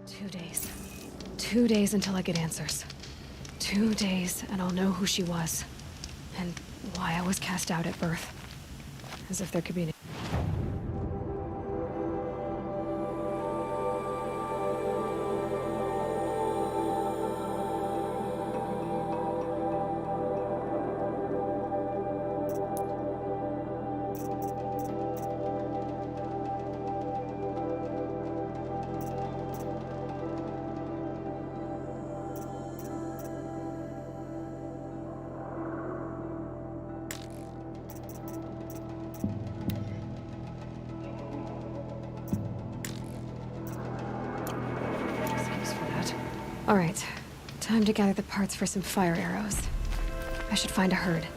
2 days. 2 days until I get answers. 2 days, and I'll know who she was. And why I was cast out at birth. As if there could be an... All right, time to gather the parts for some fire arrows. I should find a herd.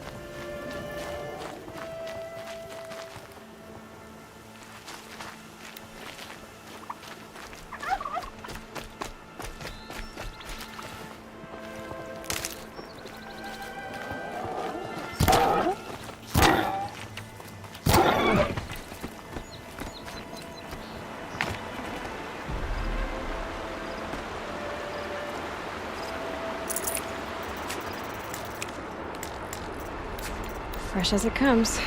Fresh as it comes.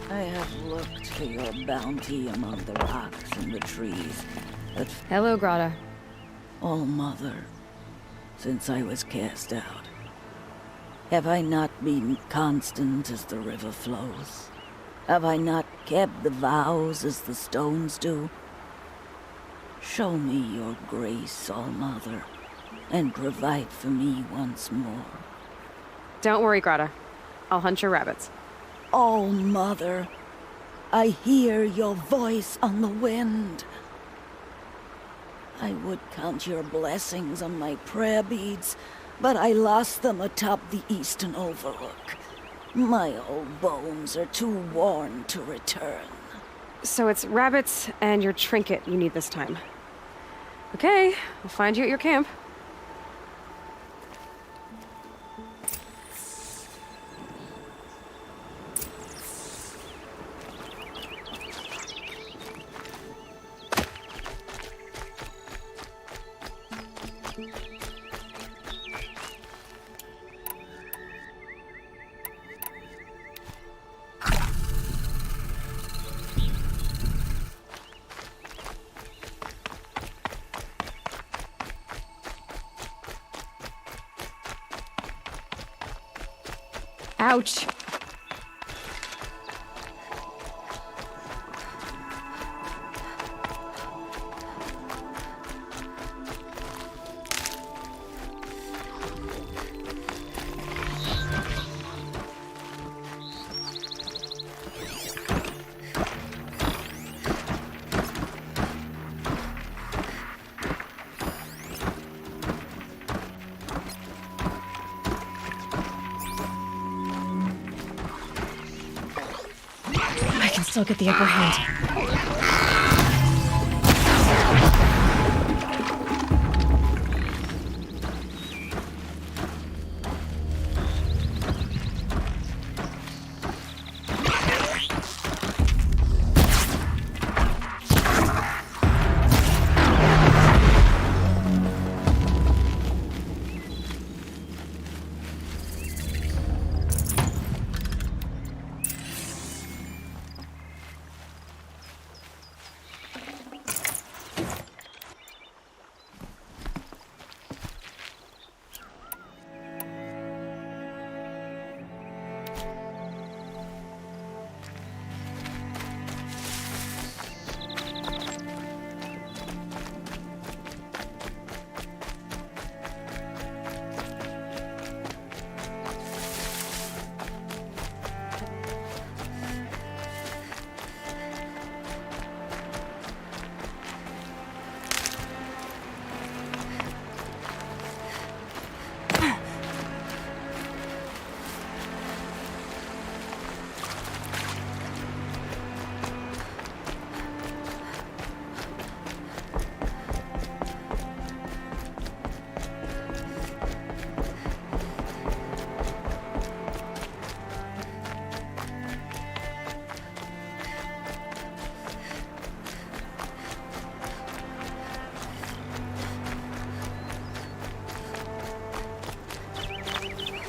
I have looked for your bounty among the rocks and the trees, but... Hello, Grata. Oh, Mother, since I was cast out, have I not been constant as the river flows? Have I not kept the vows as the stones do? Show me your grace, All-Mother, and provide for me once more. Don't worry, Grata. I'll hunt your rabbits. Oh, Mother, I hear your voice on the wind. I would count your blessings on my prayer beads, but I lost them atop the eastern overlook. My old bones are too worn to return. So it's rabbits and your trinket you need this time. Okay, I'll find you at your camp. Ouch. Still get the upper hand.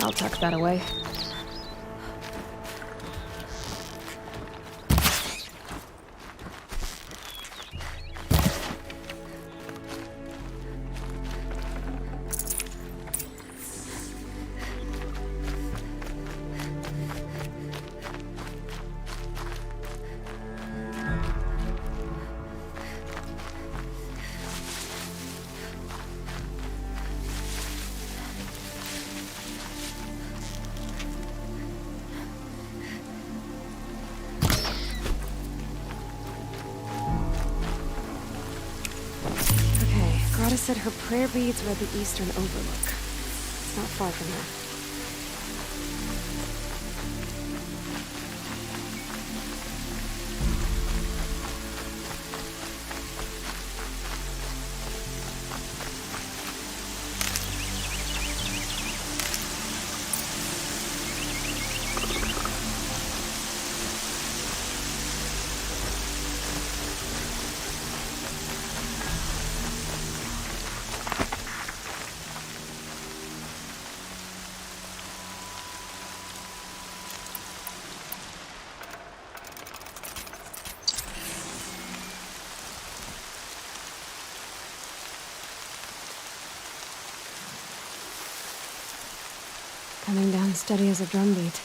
I'll tuck that away. Grata said her prayer beads were at the eastern overlook. It's not far from there. Coming down steady as a drumbeat.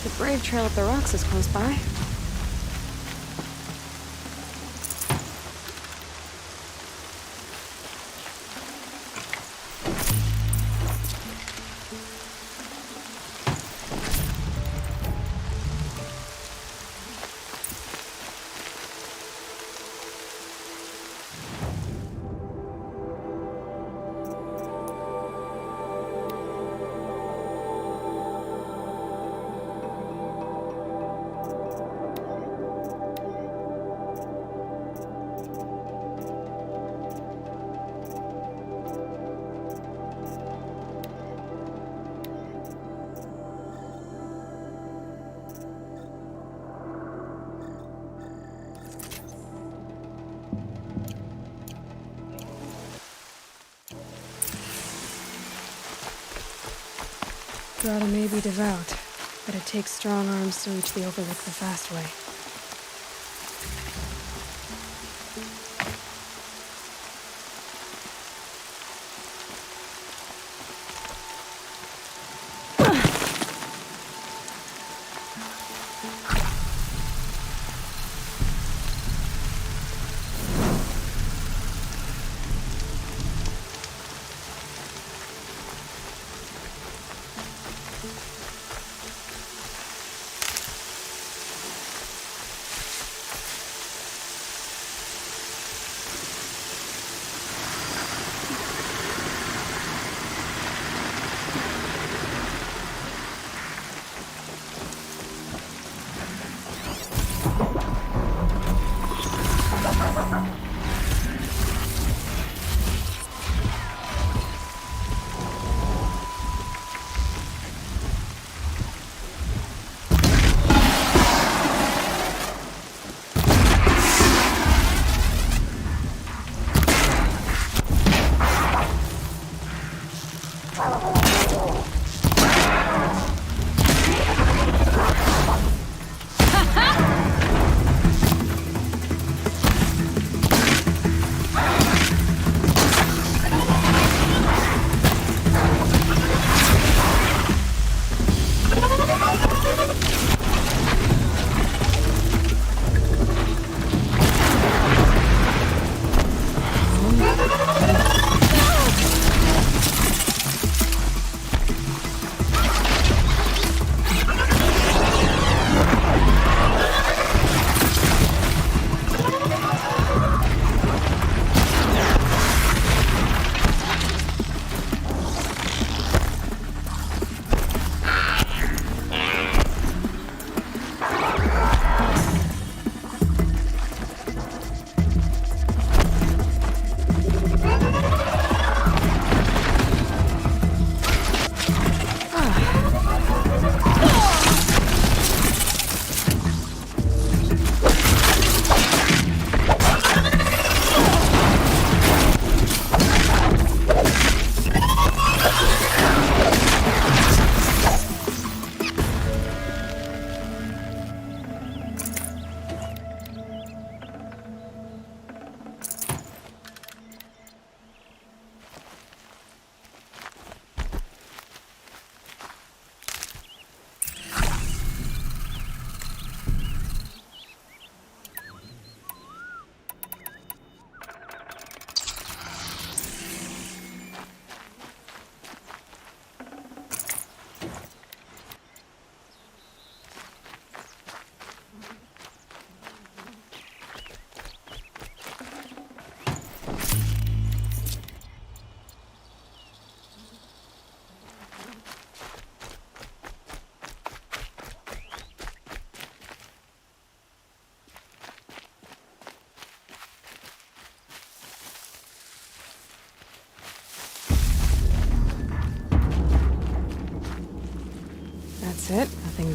The brave trail up the rocks is close by. Grata may be devout, but it takes strong arms to reach the overlook the fast way.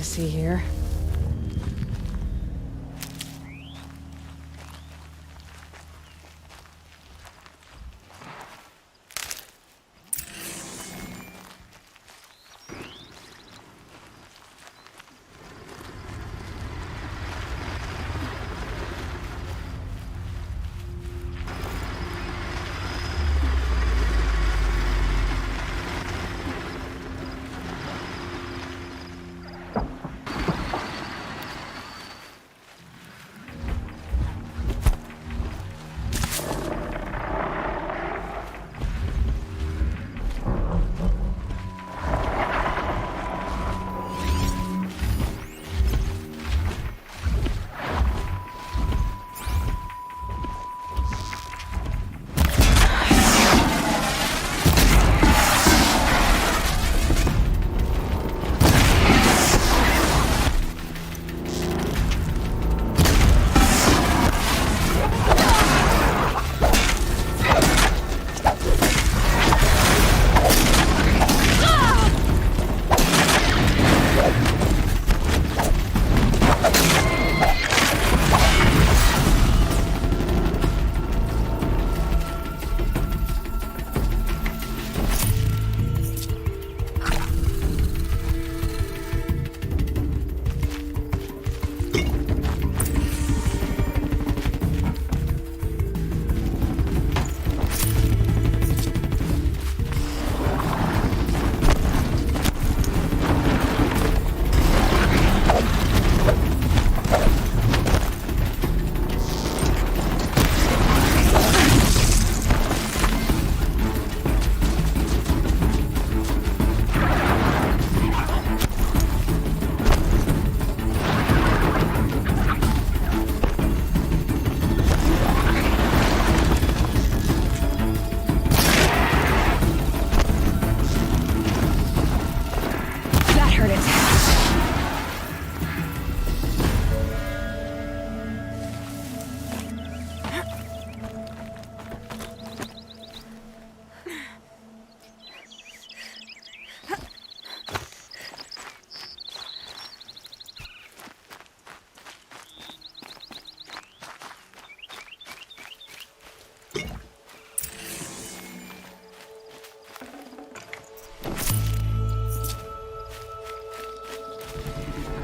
to see here.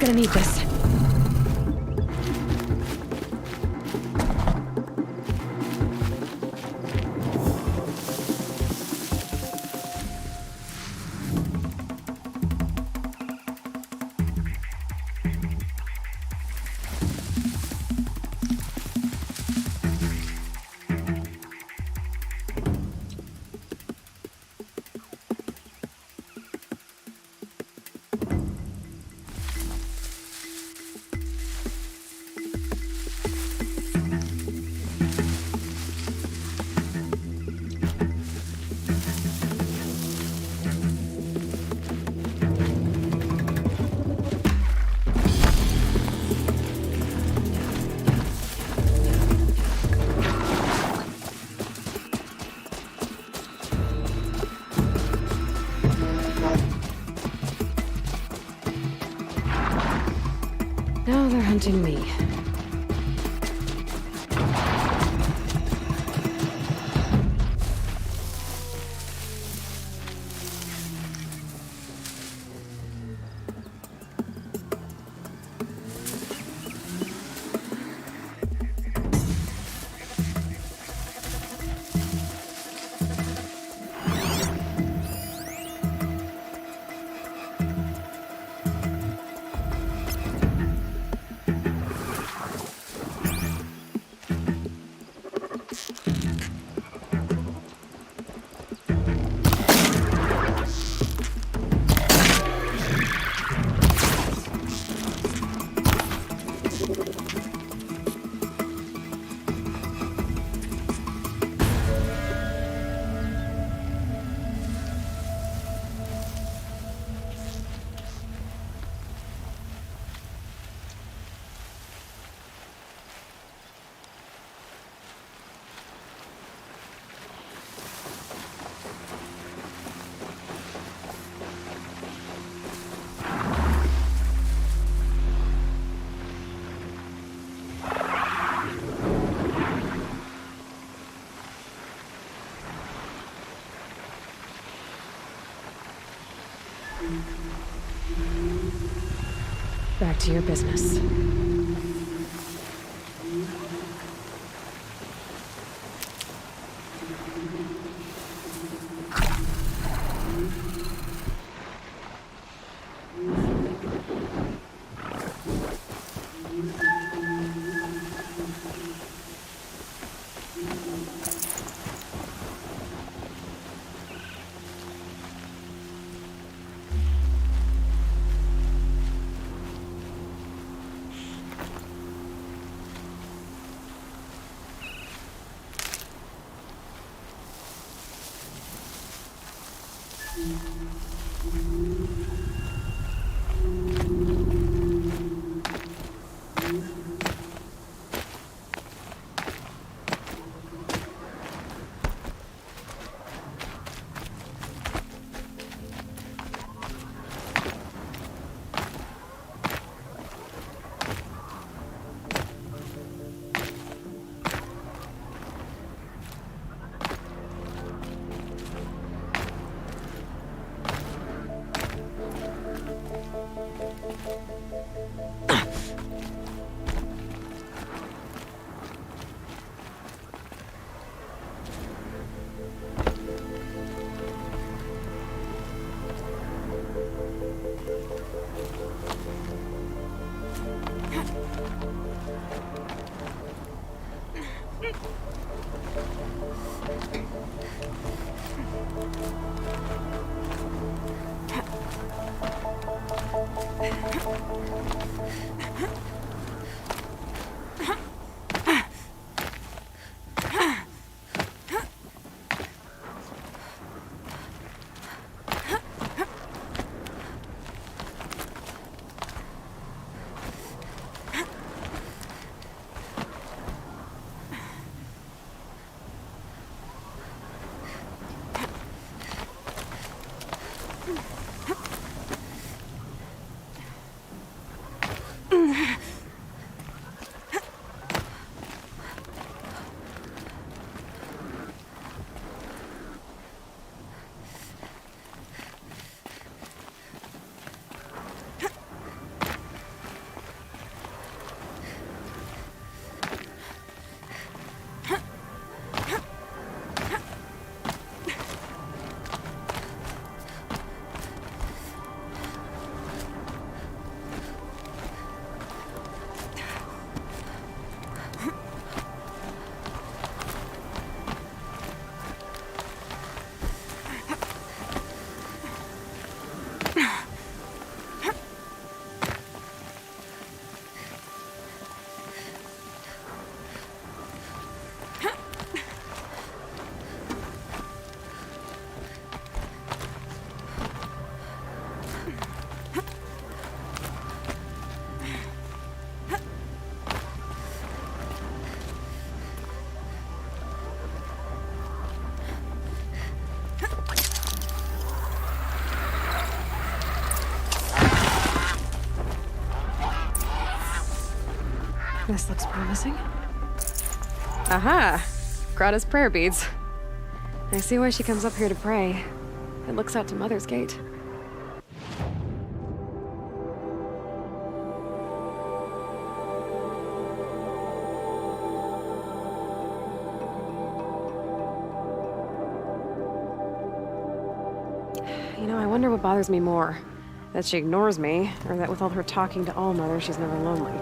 Gonna need this. Now they're hunting me. back to your business. This looks promising. Aha! Grata's prayer beads. I see why she comes up here to pray. It looks out to Mother's Gate. You know, I wonder what bothers me more. That she ignores me, or that with all her talking to All-Mother, she's never lonely.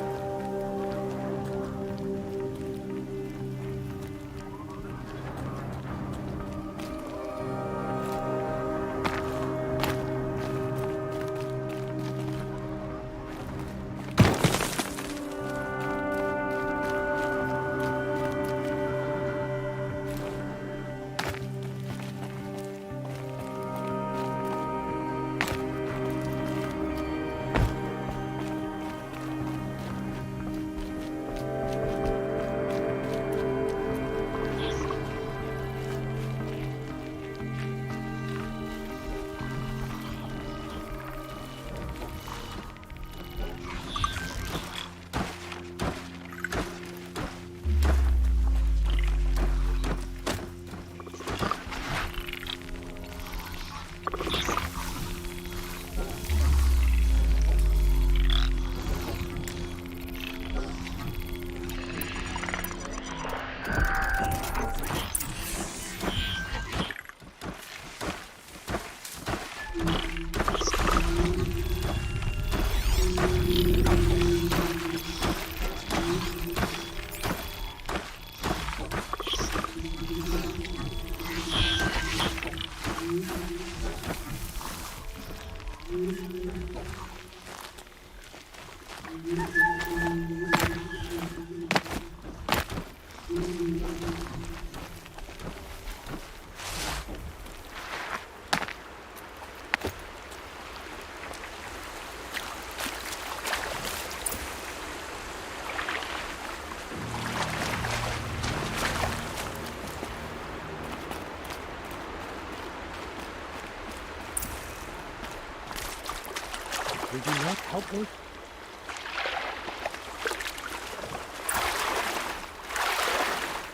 Will you not help me?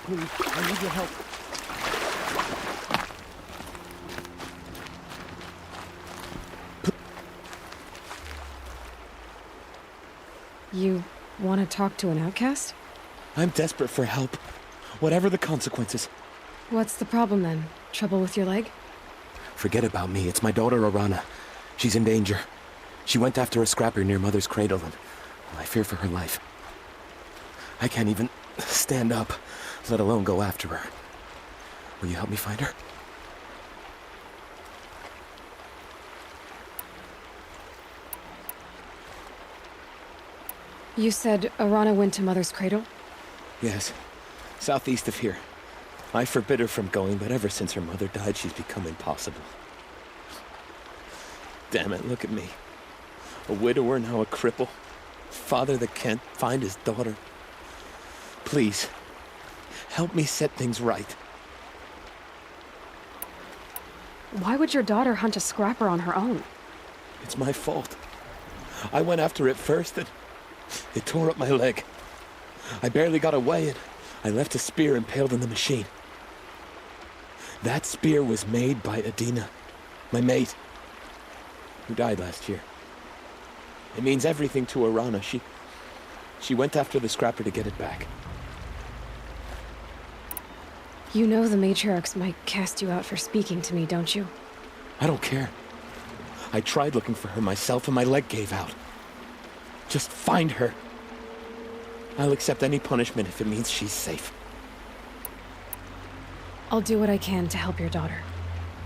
Please, I need your help. You want to talk to an outcast? I'm desperate for help. Whatever the consequences. What's the problem then? Trouble with your leg? Forget about me. It's my daughter, Arana. She's in danger. She went after a scrapper near Mother's cradle, and I fear for her life. I can't even stand up, let alone go after her. Will you help me find her? You said Arana went to Mother's cradle? Yes. Southeast of here. I forbid her from going, but ever since her mother died, she's become impossible. Damn it, look at me. A widower, now a cripple. Father that can't find his daughter. Please, help me set things right. Why would your daughter hunt a scrapper on her own? It's my fault. I went after it first, and it tore up my leg. I barely got away, and I left a spear impaled in the machine. That spear was made by Adina, my mate, who died last year. It means everything to Arana. She went after the scrapper to get it back. You know the matriarchs might cast you out for speaking to me, don't you? I don't care. I tried looking for her myself, and my leg gave out. Just find her. I'll accept any punishment if it means she's safe. I'll do what I can to help your daughter.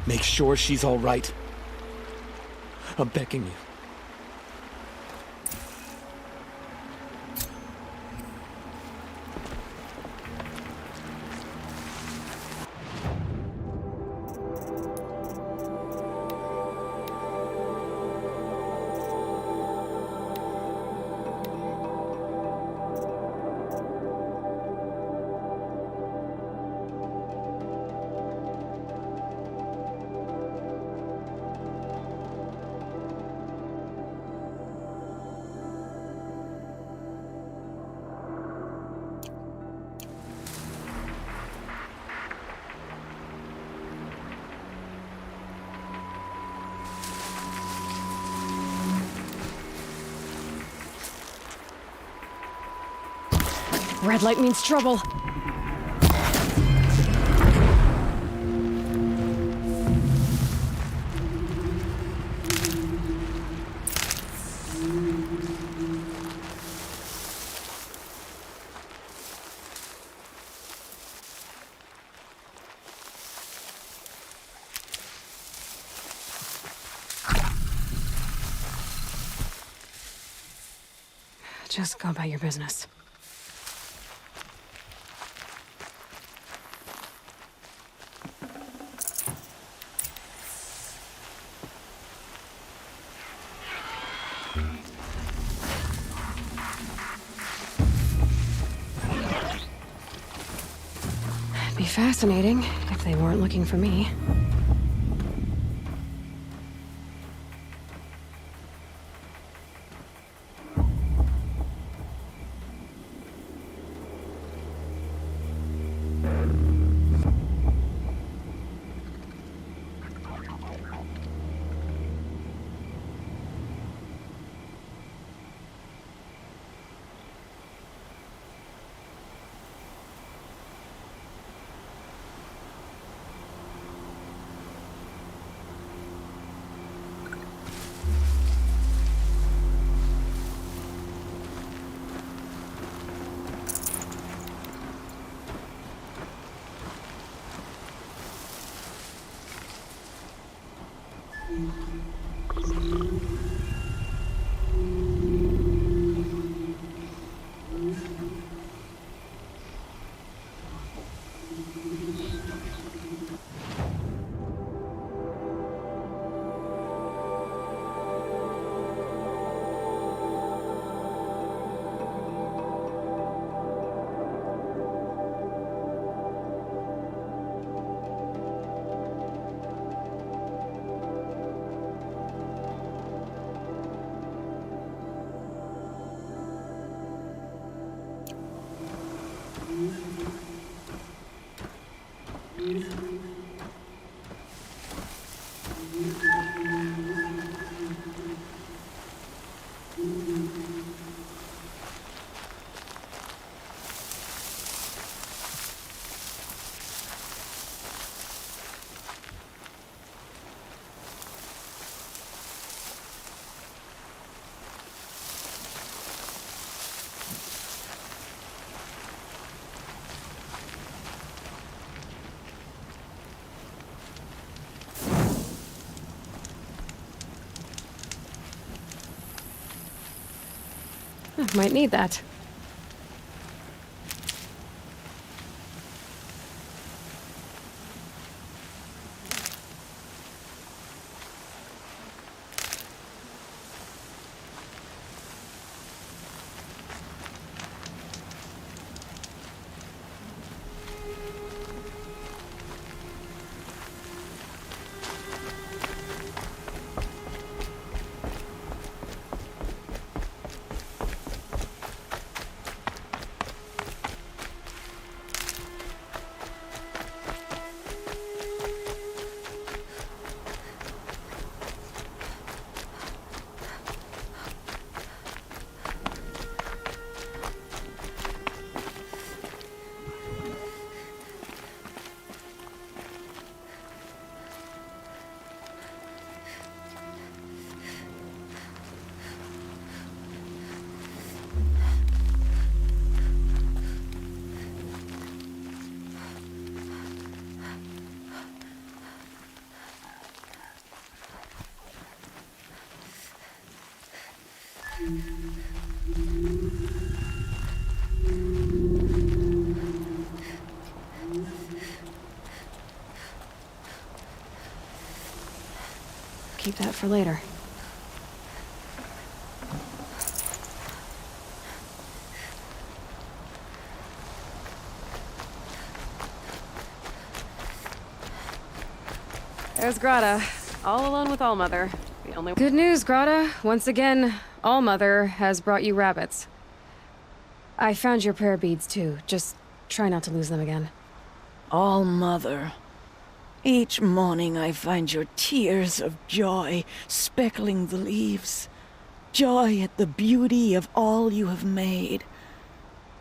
Make sure she's all right. I'm begging you. Red light means trouble. Just go about your business. Be fascinating if they weren't looking for me. Might need that. Keep that for later. There's Grata, all alone with Allmother. The only good news, Grata. Once again, Allmother has brought you rabbits. I found your prayer beads too. Just try not to lose them again. All Mother. Each morning I find your tears of joy speckling the leaves. Joy at the beauty of all you have made.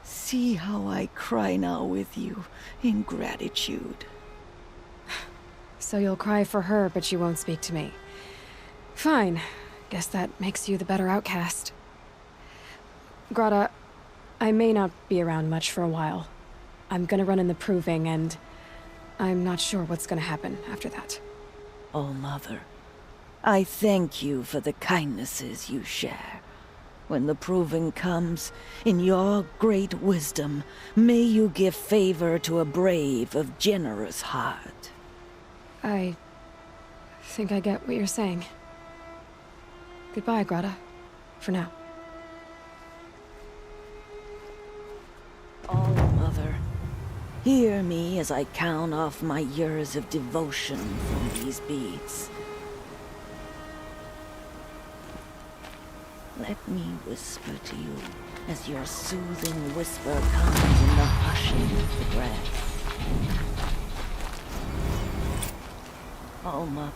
See how I cry now with you in gratitude. So you'll cry for her, but you won't speak to me. Fine. Guess that makes you the better outcast. Grata, I may not be around much for a while. I'm gonna run in the proving, and I'm not sure what's gonna happen after that. Oh, Mother, I thank you for the kindnesses you share. When the proving comes, in your great wisdom, may you give favor to a brave of generous heart. I think I get what you're saying. Goodbye, Grata. For now. Oh, Mother, hear me as I count off my years of devotion from these beads. Let me whisper to you as your soothing whisper comes in the hushing of the breath. Oh, Mother.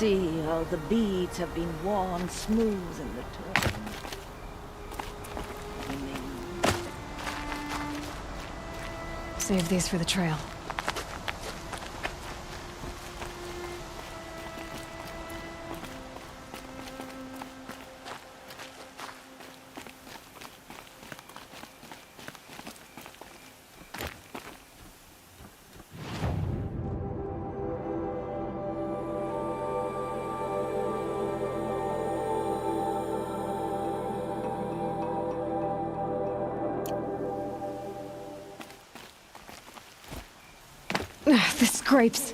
see how the beads have been worn smooth in the torn. Save these for the trail. The scrapes.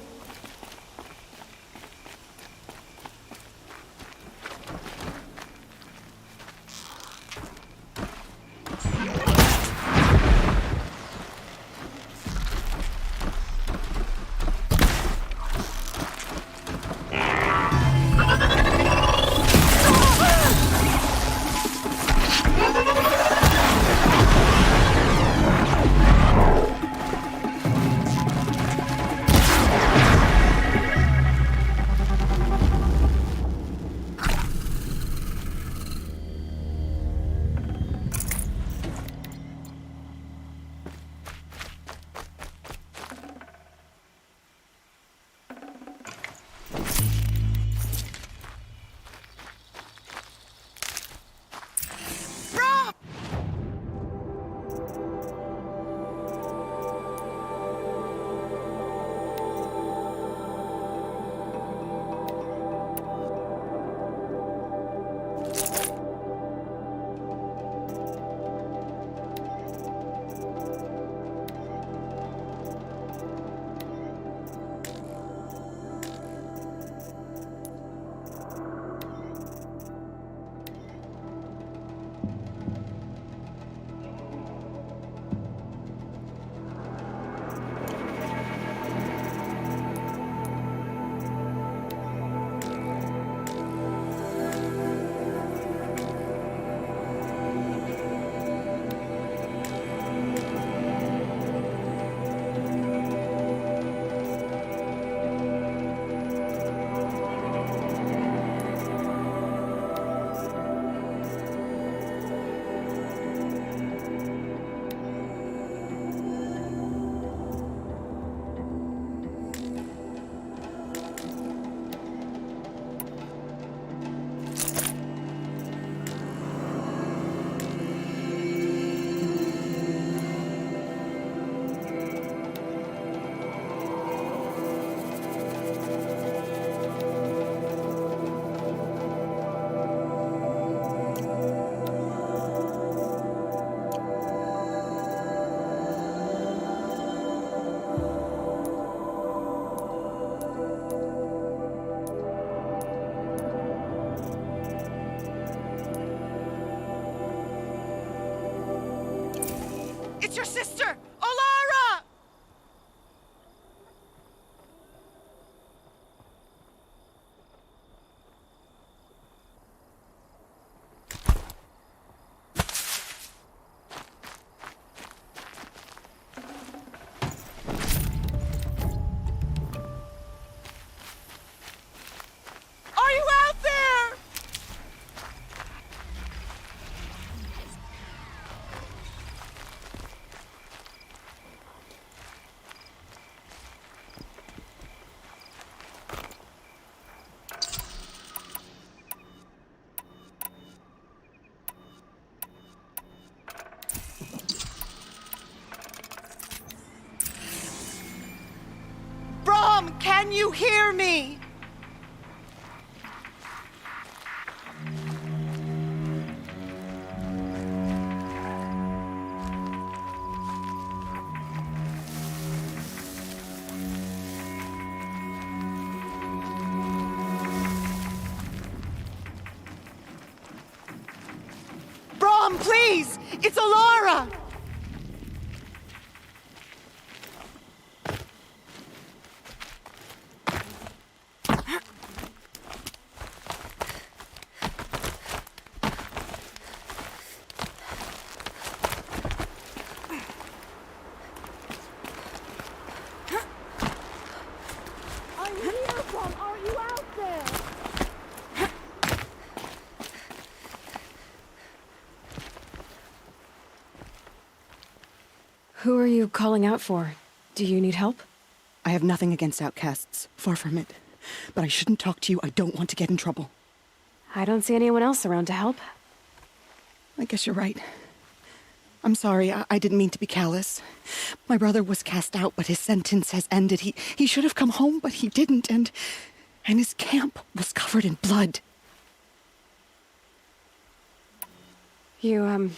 It's your sister, Olara! Are you out there? Brom, can you hear me? Brom, please! It's Olara! Are you here, Brom? Are you out there? Who are you calling out for? Do you need help? I have nothing against outcasts. Far from it. But I shouldn't talk to you. I don't want to get in trouble. I don't see anyone else around to help. I guess you're right. I'm sorry. I didn't mean to be callous. My brother was cast out, but his sentence has ended. He should have come home, but he didn't, and his camp was covered in blood. You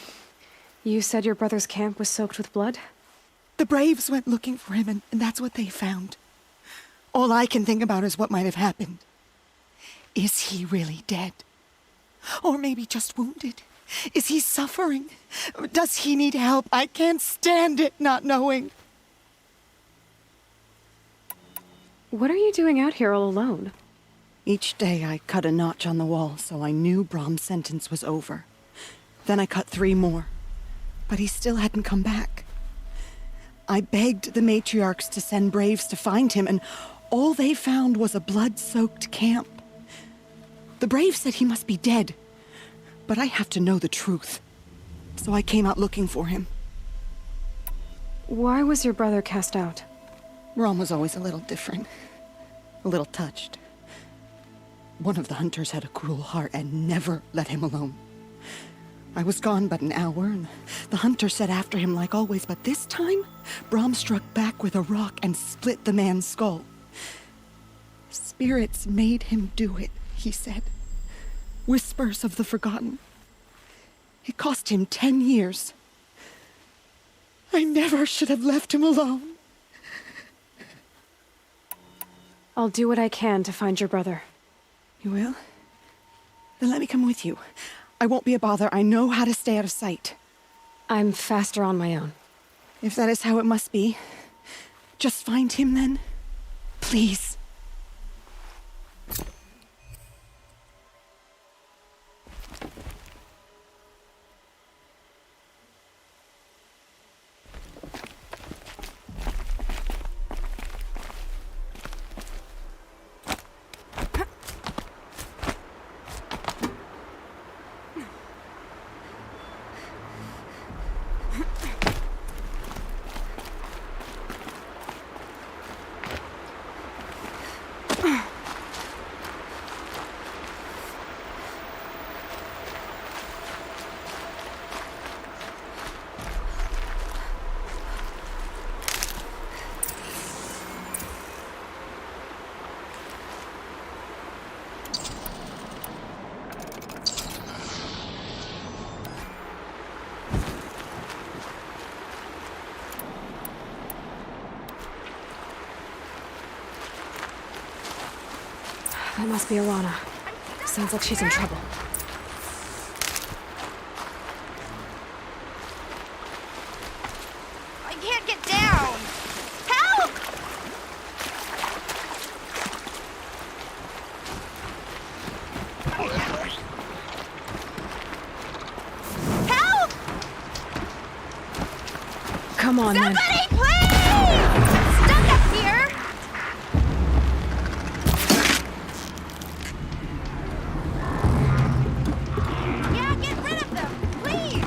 said your brother's camp was soaked with blood? The Braves went looking for him, and that's what they found. All I can think about is what might have happened. Is he really dead? Or maybe just wounded? Is he suffering? Does he need help? I can't stand it not knowing. What are you doing out here all alone? Each day I cut a notch on the wall, so I knew Brom's sentence was over. Then I cut 3 more, but he still hadn't come back. I begged the matriarchs to send Braves to find him, and all they found was a blood-soaked camp. The Braves said he must be dead, but I have to know the truth. So I came out looking for him. Why was your brother cast out? Brom was always a little different. A little touched. One of the hunters had a cruel heart and never let him alone. I was gone but an hour, and the hunter set after him like always, but this time, Brom struck back with a rock and split the man's skull. Spirits made him do it, he said. Whispers of the forgotten. It cost him 10 years. I never should have left him alone. I'll do what I can to find your brother. You will? Then let me come with you. I won't be a bother. I know how to stay out of sight. I'm faster on my own. If that is how it must be, just find him then. Please. That must be Arana. Sounds like she's in trouble. I can't get down! Help! Help! Come on, then. Somebody, please! I'm stuck up here! Yeah, get rid of them, please!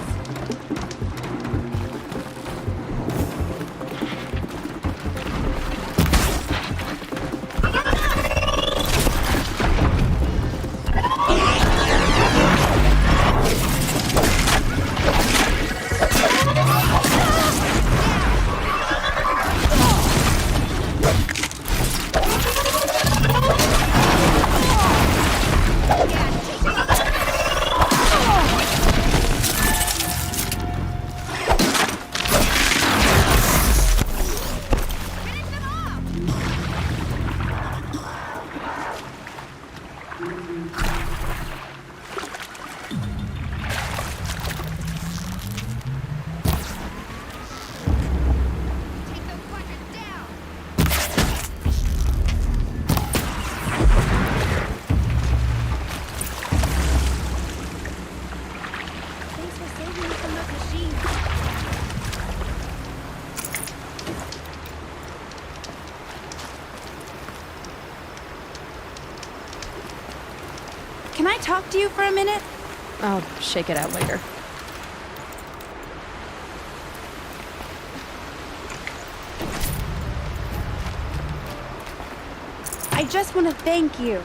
Take those fuckers down! Thanks for saving me from those machines. Can I talk to you for a minute? I'll shake it out later. I just want to thank you.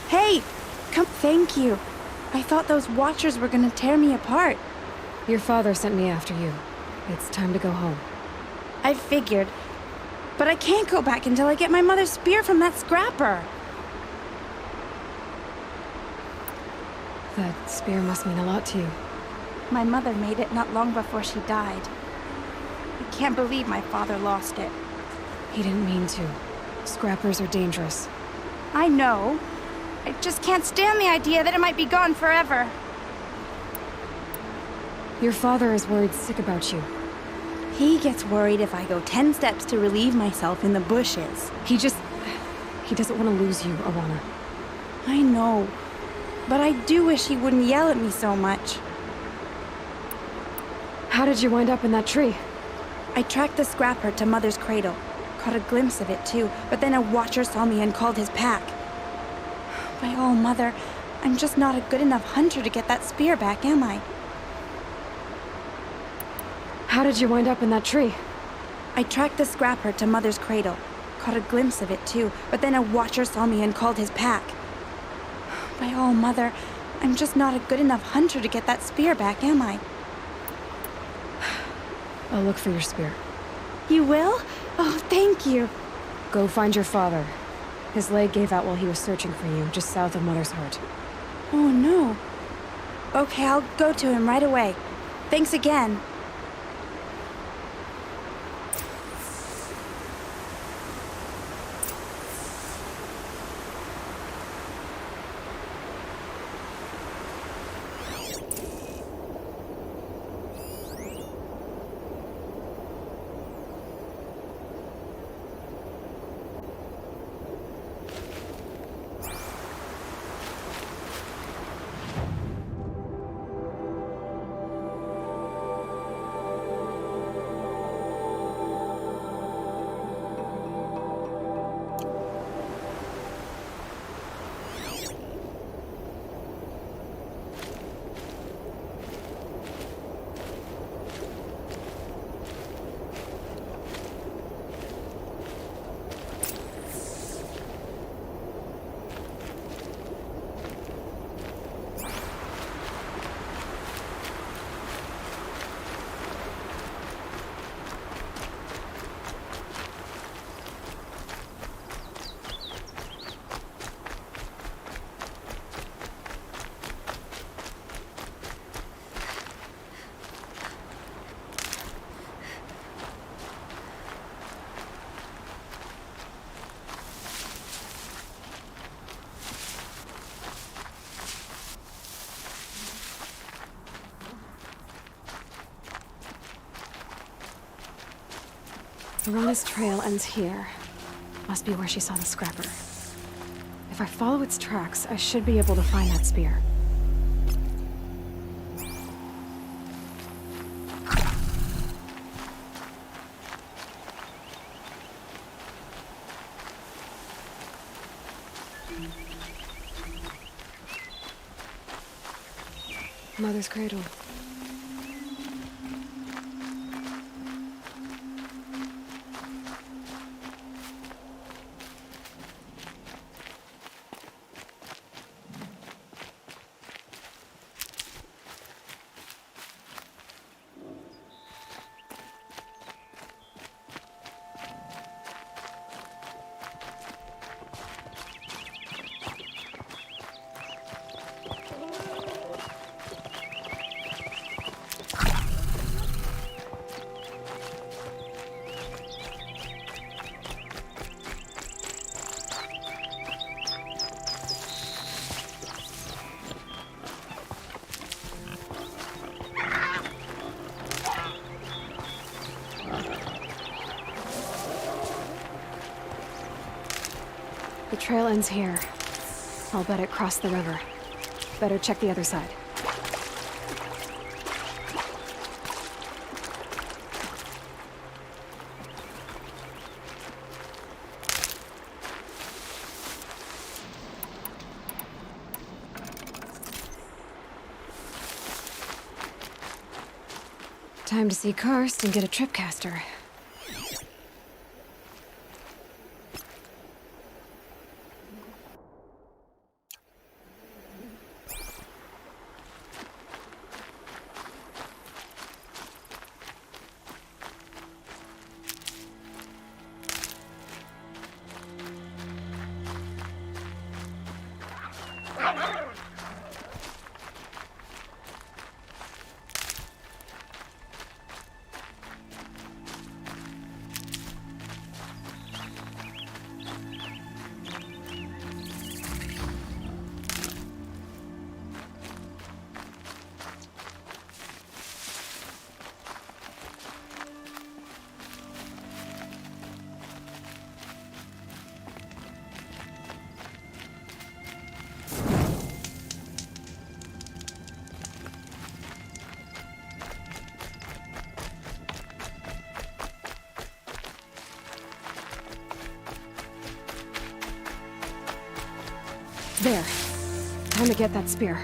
Hey! Come, thank you. I thought those Watchers were gonna tear me apart. Your father sent me after you. It's time to go home. I figured. But I can't go back until I get my mother's spear from that scrapper. That spear must mean a lot to you. My mother made it not long before she died. I can't believe my father lost it. He didn't mean to. Scrappers are dangerous. I know. I just can't stand the idea that it might be gone forever. Your father is worried sick about you. He gets worried if I go 10 steps to relieve myself in the bushes. He doesn't want to lose you, Alana. I know. But I do wish he wouldn't yell at me so much. How did you wind up in that tree? I tracked the scrapper to Mother's cradle. Caught a glimpse of it too, but then a Watcher saw me and called his pack. By all, Mother, I'm just not a good enough hunter to get that spear back, am I? How did you wind up in that tree? I tracked the scrapper to Mother's cradle. Caught a glimpse of it too, but then a Watcher saw me and called his pack. By all, Mother, I'm just not a good enough hunter to get that spear back, am I? I'll look for your spear. You will? Oh, thank you. Go find your father. His leg gave out while he was searching for you, just south of Mother's Heart. Oh, no. Okay, I'll go to him right away. Thanks again. Verana's trail ends here. Must be where she saw the scrapper. If I follow its tracks, I should be able to find that spear. Mother's cradle. The trail ends here. I'll bet it crossed the river. Better check the other side. Time to see Karst and get a tripcaster. There. Time to get that spear.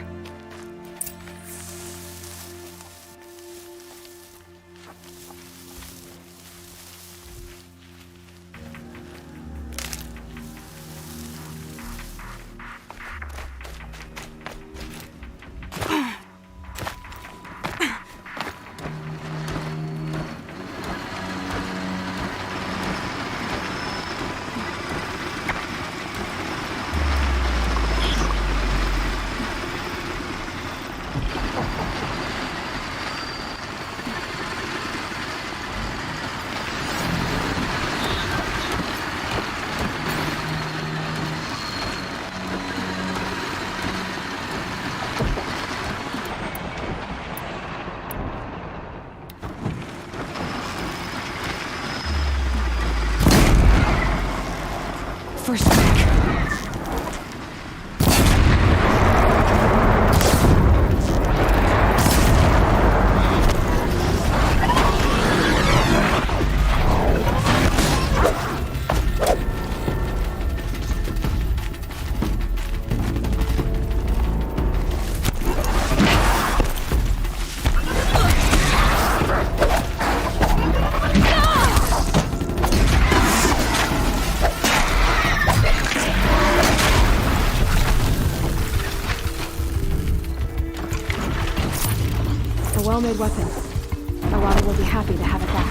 First back. A well-made weapon. Arata will be happy to have it back.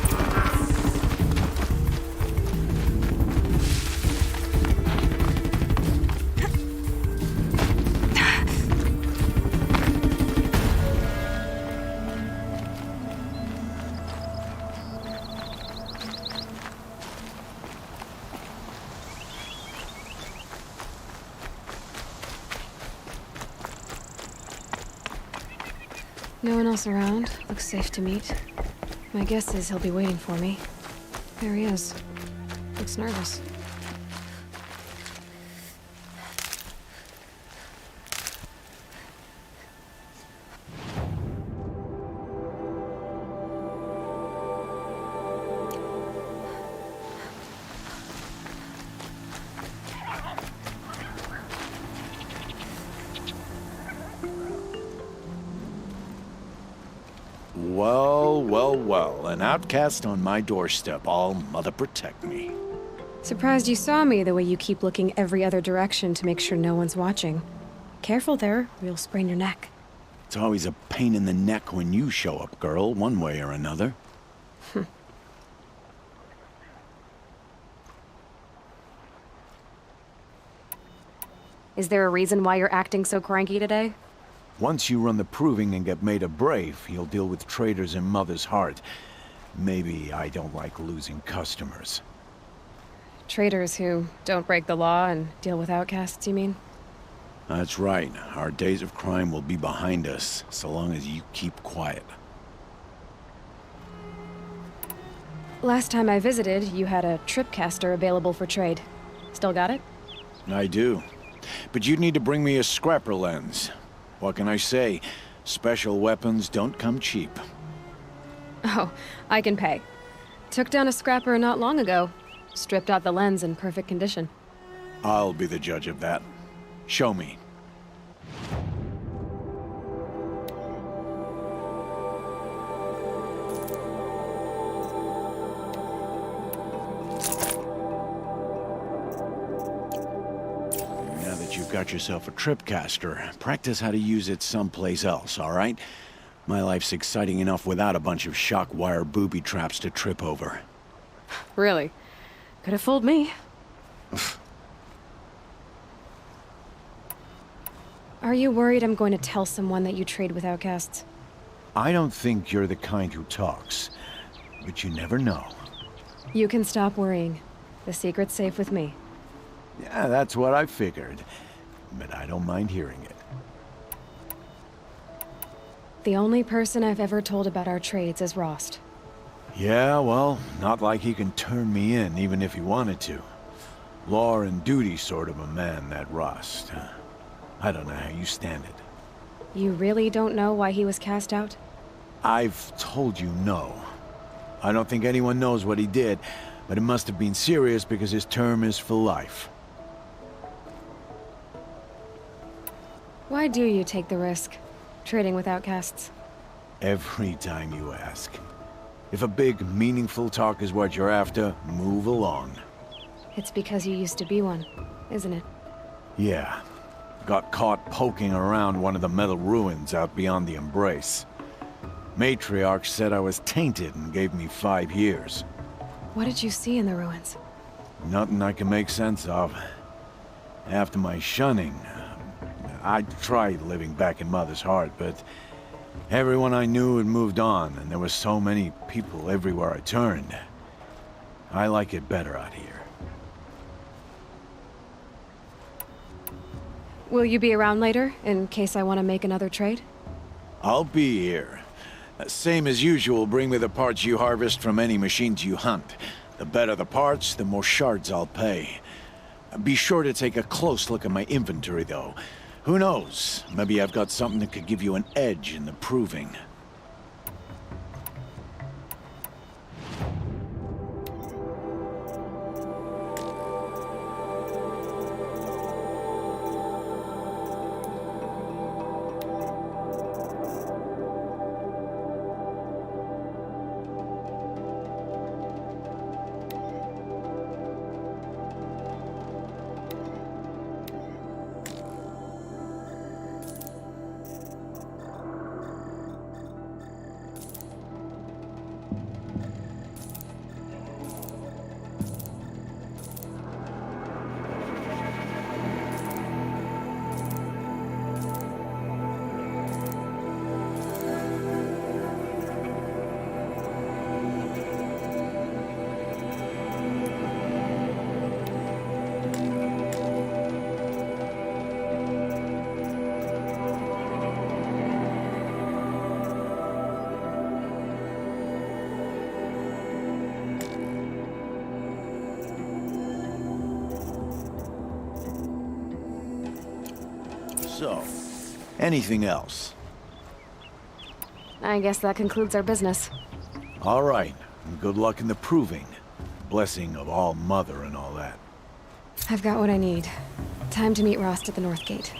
No one else around. Looks safe to meet. My guess is he'll be waiting for me. There he is. Looks nervous. Well, well, well. An outcast on my doorstep. All mother protect me. Surprised you saw me the way you keep looking every other direction to make sure no one's watching. Careful there, or you'll sprain your neck. It's always a pain in the neck when you show up, girl, one way or another. Is there a reason why you're acting so cranky today? Once you run the proving and get made a brave, you'll deal with traitors in Mother's Heart. Maybe I don't like losing customers. Traitors who don't break the law and deal with outcasts, you mean? That's right. Our days of crime will be behind us, so long as you keep quiet. Last time I visited, you had a tripcaster available for trade. Still got it? I do. But you'd need to bring me a scrapper lens. What can I say? Special weapons don't come cheap. Oh, I can pay. Took down a scrapper not long ago. Stripped out the lens in perfect condition. I'll be the judge of that. Show me. got yourself a tripcaster, practice how to use it someplace else, all right? My life's exciting enough without a bunch of shock wire booby traps to trip over. Really? Could have fooled me. Are you worried I'm going to tell someone that you trade with outcasts? I don't think you're the kind who talks, but you never know. You can stop worrying. The secret's safe with me. Yeah, that's what I figured, but I don't mind hearing it. The only person I've ever told about our trades is Rost. Yeah, well, not like he can turn me in, even if he wanted to. Law and duty sort of a man, that Rost. I don't know how you stand it. You really don't know why he was cast out? I've told you no. I don't think anyone knows what he did, but it must have been serious because his term is for life. Why do you take the risk, trading with outcasts? Every time you ask. If a big, meaningful talk is what you're after, move along. It's because you used to be one, isn't it? Yeah. Got caught poking around one of the metal ruins out beyond the Embrace. Matriarch said I was tainted and gave me 5 years. What did you see in the ruins? Nothing I can make sense of. After my shunning, I tried living back in Mother's heart, but everyone I knew had moved on, and there were so many people everywhere I turned. I like it better out here. Will you be around later, in case I want to make another trade? I'll be here. Same as usual, bring me the parts you harvest from any machines you hunt. The better the parts, the more shards I'll pay. Be sure to take a close look at my inventory, though. Who knows? Maybe I've got something that could give you an edge in the proving. So, anything else? I guess that concludes our business. All right, and good luck in the proving. Blessing of All Mother and all that. I've got what I need. Time to meet Rost at the North Gate.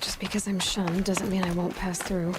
Just because I'm shunned doesn't mean I won't pass through.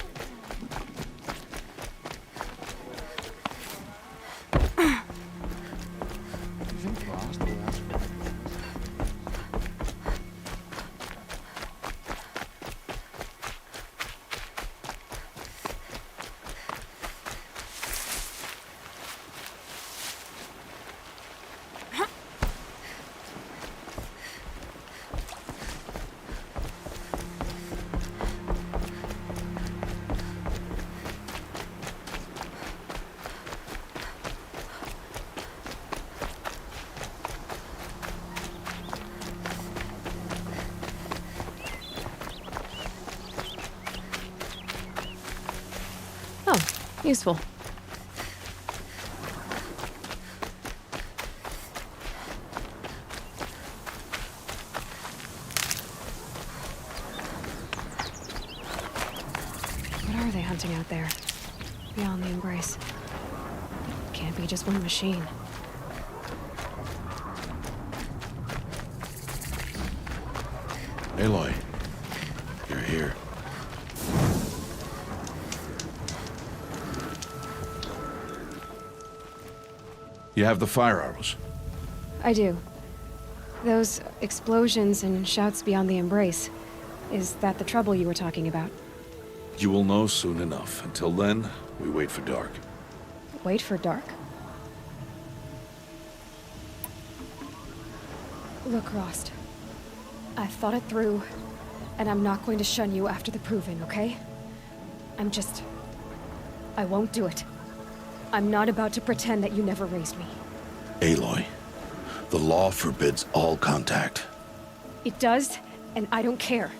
Useful. What are they hunting out there? Beyond the embrace. Can't be just one machine. Aloy, you're here. You have the fire arrows. I do. Those explosions and shouts beyond the embrace. Is that the trouble you were talking about? You will know soon enough. Until then, we wait for dark. Wait for dark? Look, Rost. I've thought it through, and I'm not going to shun you after the proving, okay? I won't do it. I'm not about to pretend that you never raised me. Aloy, the law forbids all contact. It does, and I don't care.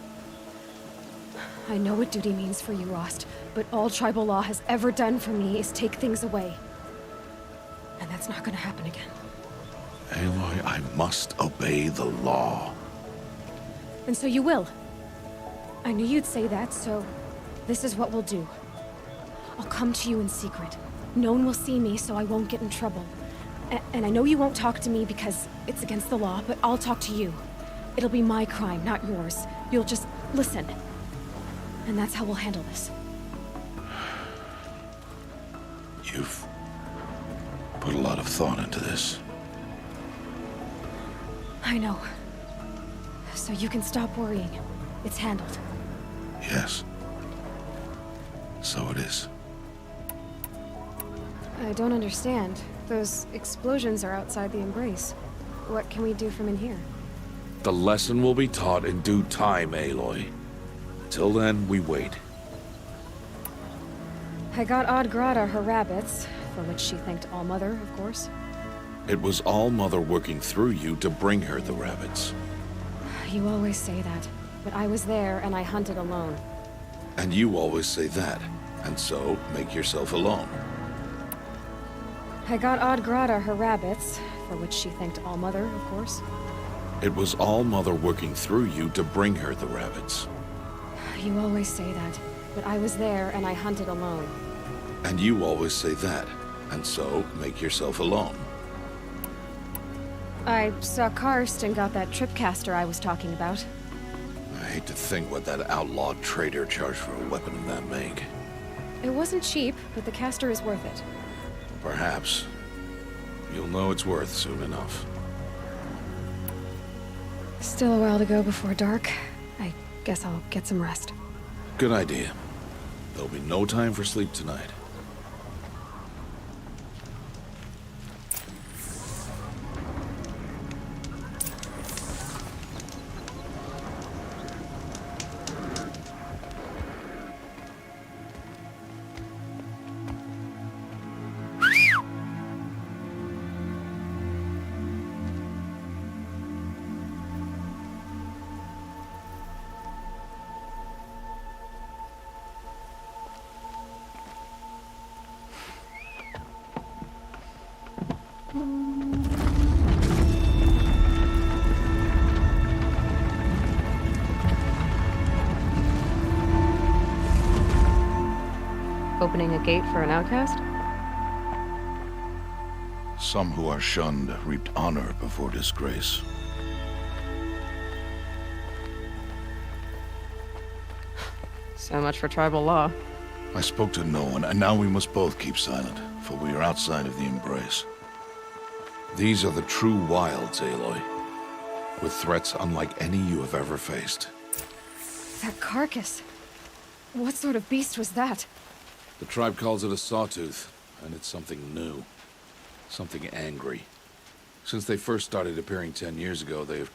I know what duty means for you, Rost, but all tribal law has ever done for me is take things away. And that's not gonna happen again. Aloy, I must obey the law. And so you will. I knew you'd say that, so this is what we'll do. I'll come to you in secret. No one will see me, so I won't get in trouble. And I know you won't talk to me because it's against the law, but I'll talk to you. It'll be my crime, not yours. You'll just listen. And that's how we'll handle this. You've put a lot of thought into this. I know. So you can stop worrying. It's handled. Yes. So it is. I don't understand. Those explosions are outside the embrace. What can we do from in here? The lesson will be taught in due time, Aloy. Till then, we wait. I got Odd Grata her rabbits, for which she thanked All-Mother, of course. It was All-Mother working through you to bring her the rabbits. You always say that, but I was there and I hunted alone. And you always say that, and so make yourself alone. I got Odd Grata her rabbits, for which she thanked All-Mother, of course. It was All-Mother working through you to bring her the rabbits. You always say that, but I was there and I hunted alone. And you always say that, and so make yourself alone. I saw Karst and got that tripcaster I was talking about. I hate to think what that outlawed trader charged for a weapon of that make. It wasn't cheap, but the caster is worth it. Perhaps. You'll know it's worth soon enough. Still a while to go before dark. I guess I'll get some rest. Good idea. There'll be no time for sleep tonight. Opening a gate for an outcast? Some who are shunned reaped honor before disgrace. So much for tribal law. I spoke to no one, and now we must both keep silent, for we are outside of the embrace. These are the true wilds, Aloy, with threats unlike any you have ever faced. That carcass. What sort of beast was that? The tribe calls it a sawtooth, and it's something new. Something angry. Since they first started appearing 10 years ago, they have